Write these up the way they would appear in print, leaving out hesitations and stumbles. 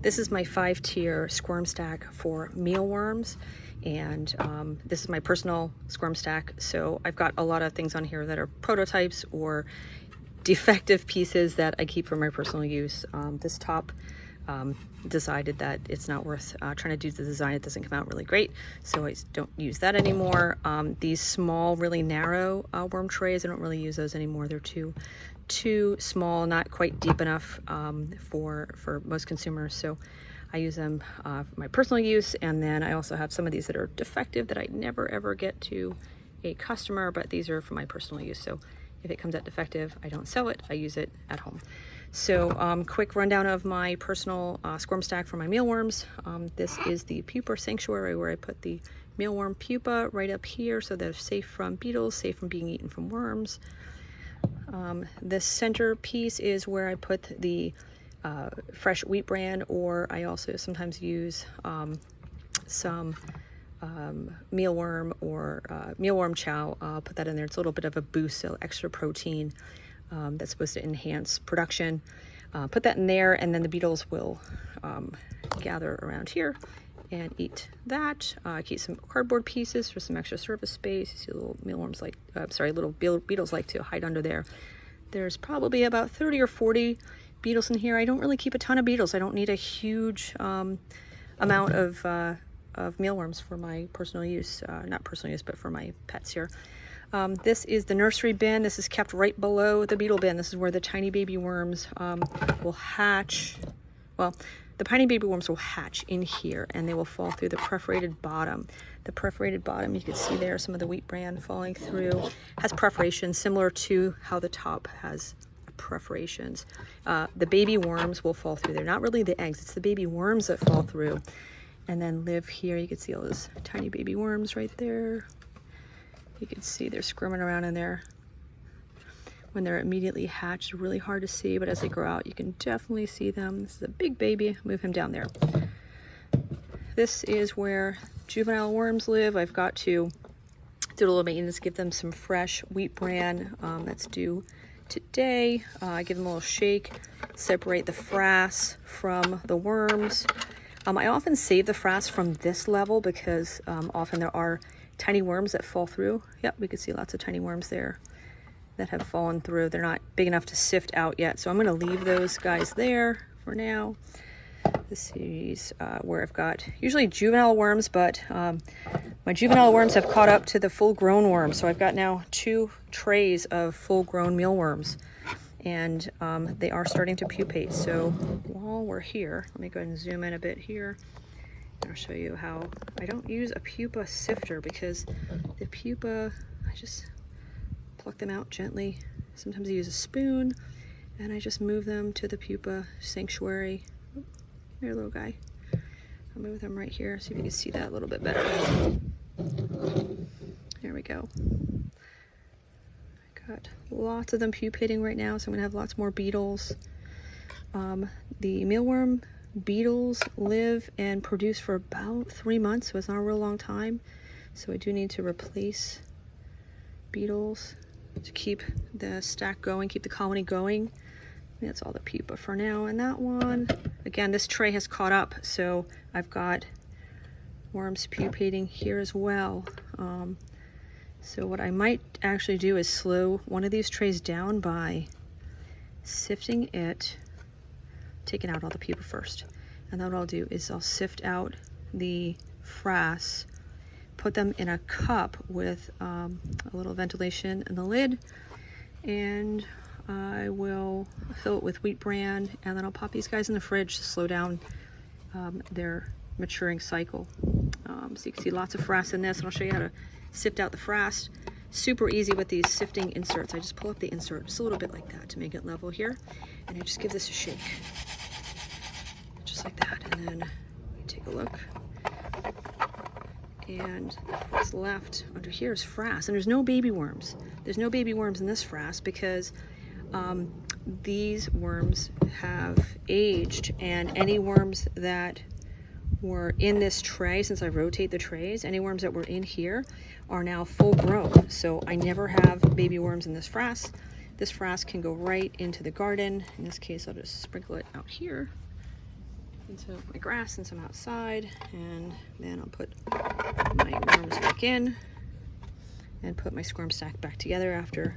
This is my 5-tier SquirmStack for mealworms, and this is my personal SquirmStack. So I've got a lot of things on here that are prototypes or defective pieces that I keep for my personal use. This top decided that it's not worth trying to do the design. It doesn't come out really great, so I don't use that anymore. These small, really narrow worm trays, I don't really use those anymore. They're too small, not quite deep enough for most consumers, so I use them for my personal use. And then I also have some of these that are defective that I never ever get to a customer, but these are for my personal use. So if it comes out defective, I don't sell it, I use it at home. So quick rundown of my personal SquirmStack for my mealworms. This is the pupa sanctuary, where I put the mealworm pupa right up here so they're safe from beetles, safe from being eaten from worms. This center piece is where I put the fresh wheat bran, or I also sometimes use some mealworm or mealworm chow. I'll put that in there. It's a little bit of a boost, so extra protein that's supposed to enhance production. Put that in there, and then the beetles will gather around here and eat that. Keep some cardboard pieces for some extra surface space. You see little mealworms like, little beetles like to hide under there. There's probably about 30 or 40 beetles in here. I don't really keep a ton of beetles. I don't need a huge amount of mealworms for my personal use. Not personal use, but for my pets here. This is the nursery bin. This is kept right below the beetle bin. This is where the tiny baby worms will hatch. Well, the tiny baby worms will hatch in here, and they will fall through the perforated bottom. The perforated bottom, you can see there some of the wheat bran falling through, has perforations similar to how the top has perforations. The baby worms will fall through there. Not really the eggs, it's the baby worms that fall through and then live here. You can see all those tiny baby worms right there. You can see they're squirming around in there. When they're immediately hatched, really hard to see, but as they grow out, you can definitely see them. This is a big baby. Move him down there. This is where juvenile worms live. I've got to do a little maintenance, give them some fresh wheat bran that's due today. Give them a little shake, separate the frass from the worms. I often save the frass from this level because often there are tiny worms that fall through. Yep, we can see lots of tiny worms there that have fallen through. They're not big enough to sift out yet, so I'm going to leave those guys there for now. This is where I've got usually juvenile worms, but my juvenile worms have caught up to the full-grown worms, so I've got now 2 trays of full-grown mealworms, and they are starting to pupate. So while we're here, let me go ahead and zoom in a bit here. I'll show you how I don't use a pupa sifter, because the pupa, I just pluck them out gently. Sometimes I use a spoon, and I just move them to the pupa sanctuary. Oh, there, little guy. I'll move them right here, see if you can see that a little bit better. There we go. Got lots of them pupating right now, so I'm gonna have lots more beetles. The mealworm beetles live and produce for about 3 months, so it's not a real long time. So I do need to replace beetles to keep the stack going, keep the colony going. That's all the pupa for now. And that one, again, this tray has caught up, so I've got worms pupating here as well. So what I might actually do is slow one of these trays down by sifting it, taking out all the pupa first. And then what I'll do is I'll sift out the frass, put them in a cup with a little ventilation in the lid, and I will fill it with wheat bran, and then I'll pop these guys in the fridge to slow down their maturing cycle. So you can see lots of frass in this, and I'll show you how to sift out the frass. Super easy with these sifting inserts. I just pull up the insert just a little bit like that to make it level here, and I just give this a shake. Just like that, and then we take a look. And what's left under here is frass, and there's no baby worms. There's no baby worms in this frass because these worms have aged, and any worms that were in this tray, since I rotate the trays, any worms that were in here are now full grown. So I never have baby worms in this frass. This frass can go right into the garden. In this case, I'll just sprinkle it out here. into my grass since I'm outside, and then I'll put my worms back in and put my SquirmStack back together after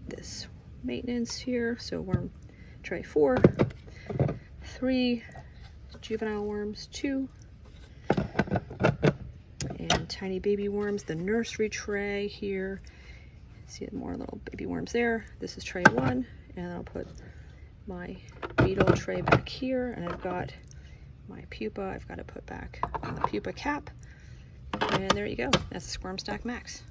this maintenance here. So worm tray 4, 3 juvenile worms, 2, and tiny baby worms, the nursery tray here. See more little baby worms there. This is tray 1, and I'll put my beetle tray back here, and I've got my pupa I've got to put back on the pupa cap, and there you go. That's a SquirmStack MAX.